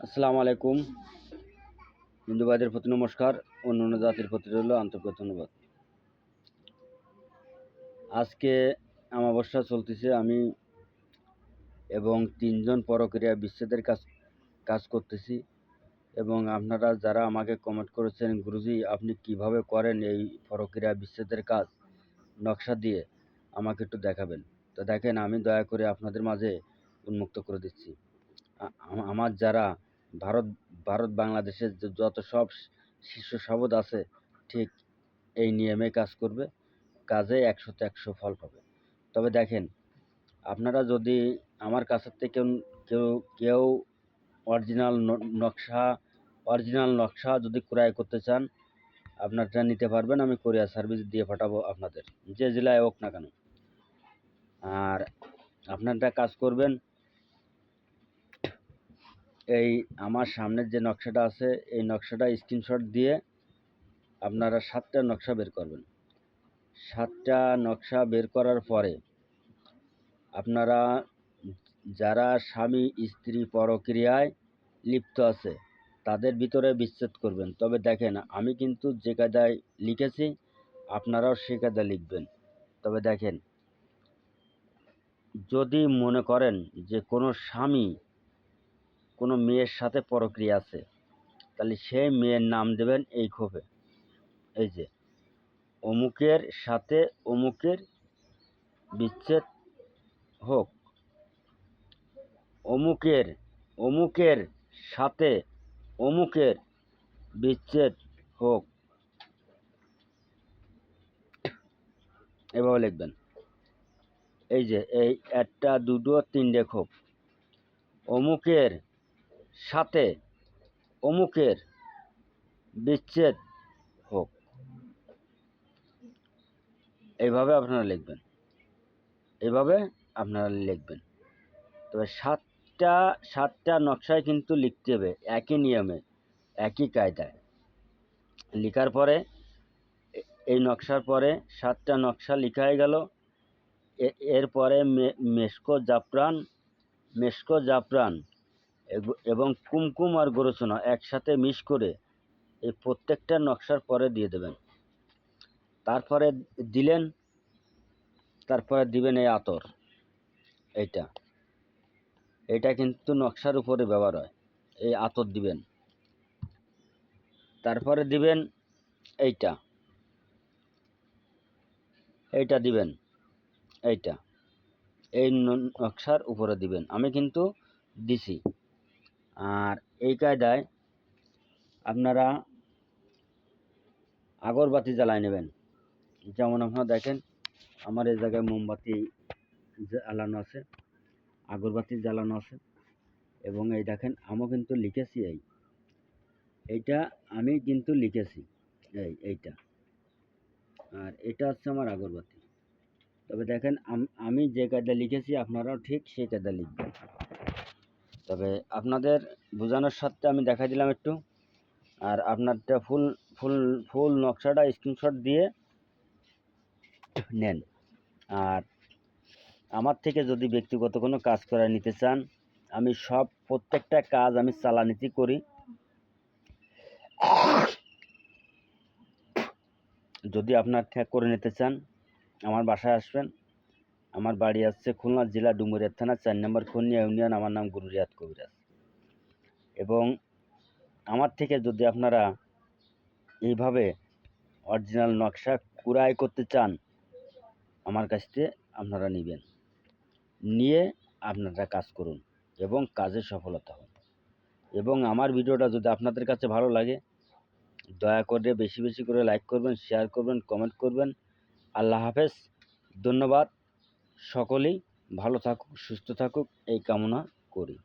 আসসালামু আলাইকুম। হিন্দু ভাইদের প্রতি নমস্কার, অন্যান্য জাতির প্রতি রইল আন্তরিক ধন্যবাদ। আজকে অমাবস্যা চলতেছে, আমি এবং 3 জন পরক্রিয়া বিচ্ছেদের কাজ করতেছি। এবং আপনারা যারা আমাকে কমেন্ট করেছেন, গুরুজি আপনি কিভাবে করেন এই পরক্রিয়া বিচ্ছেদের কাজ নকশা দিয়ে আমাকে একটু দেখাবেন। তো দেখেন, আমি দয়া করে আপনাদের মাঝে উন্মুক্ত করে দিচ্ছি। আমার যারা ভারত বাংলাদেশের যত সব শীর্ষ শপথ আছে, ঠিক এই নিয়মে কাজ করবে, কাজে 100তে 100 ফল পাবে। তবে দেখেন, আপনারা যদি আমার কাছের থেকে কেউ অরিজিনাল নকশা যদি ক্রয় করতে চান, আপনারা নিতে পারবেন। আমি কুরিয়ার সার্ভিস দিয়ে পাঠাবো আপনাদের, যে জেলায় হোক না কেন। আর আপনারা কাজ করবেন, এই আমার সামনের যে নকশাটা আছে, এই নকশাটা স্ক্রিনশট দিয়ে আপনারা 7টা নকশা বের করবেন। 7টা নকশা বের করার পরে আপনারা যারা স্বামী স্ত্রী পরক্রিয়ায় লিপ্ত আছে তাদের ভিতরে বিচ্ছেদ করবেন। তবে দেখেন, আমি কিন্তু যে কায়দায় লিখেছি আপনারাও সে কায়দায় লিখবেন। তবে দেখেন, যদি মনে করেন যে কোনো স্বামী কোনো মেয়ের সাথে পরক্রিয়া আছে, তাহলে সেই মেয়ের নাম দেবেন এই খোপে, এই যে অমুকের সাথে অমুকের বিচ্ছেদ হোক, অমুকের সাথে অমুকের বিচ্ছেদ হোক, এভাবে লিখবেন। এই যে এই 1টা 2টো 3টে খোপ, অমুকের সাথে অমুকের বিচ্ছেদ হোক, এইভাবে আপনারা লিখবেন। তবে 7টা নকশায় কিন্তু লিখতে হবে একই নিয়মে, একই কায়দায়। লেখার পরে এই নকশার পরে 7টা নকশা লেখা হয়ে গেল। এরপরে মেশকো জাফরান এবং কুমকুম আর গরচনা একসাথে মিক্স করে এই প্রত্যেকটা নকশার পরে দিয়ে দেবেন। তারপরে দিবেন এই আতর। এটা কিন্তু নকশার উপরে ব্যবহার হয়। এই আতর দিবেন। তারপরে দিবেন এইটা দিবেন, এই নকশার উপরে দিবেন। আমি কিন্তু দিছি। আর এই কায়দায় আপনারা আগরবাতি জ্বালায় নেবেন। যেমন আপনারা দেখেন, আমার এই জায়গায় মোমবাতি জ্বালানো আছে, আগরবাতি জ্বালানো আছে। এবং এই দেখেন, আমি কিন্তু লিখেছি এইটা আমি কিন্তু লিখেছি এইটা। আর এটা হচ্ছে আমার আগরবাতি। তবে দেখেন, আমি যে কায়দা লিখেছি আপনারাও ঠিক সেই কায়দা লিখবেন। তবে আপনাদের বোঝানোর সাথে আমি দেখা দিলাম একটু। আর আপনারটা ফুল নকশাটা স্ক্রিনশট দিয়ে নেন। আর আমার থেকে যদি ব্যক্তিগত কোনো কাজ করে নিতে চান, আমি প্রত্যেকটা কাজ আমি চালানিতে করি। যদি আপনার ঠিক করে নিতে চান, আমার বাসায় আসবেন। আমার বাড়ি আছে খুলনা জেলা ডুমুরিয়া থানা 4 নম্বর খুনিয়া ইউনিয়ন। আমার নাম গুরু রিয়াদ কবিরাজ। এবং আমার থেকে যদি আপনারা এইভাবে অরিজিনাল নকশা ক্রয় করতে চান, আমার কাছ থেকে আপনারা নেবেন, নিয়ে আপনারা কাজ করুন এবং কাজে সফলতা হন। এবং আমার ভিডিওটা যদি আপনাদের কাছে ভালো লাগে, দয়া করে বেশি বেশি করে লাইক করবেন, শেয়ার করবেন, কমেন্ট করবেন। আল্লাহ হাফেজ, ধন্যবাদ। সকলেই ভালো থাকুক, সুস্থ থাকুক এই কামনা করি।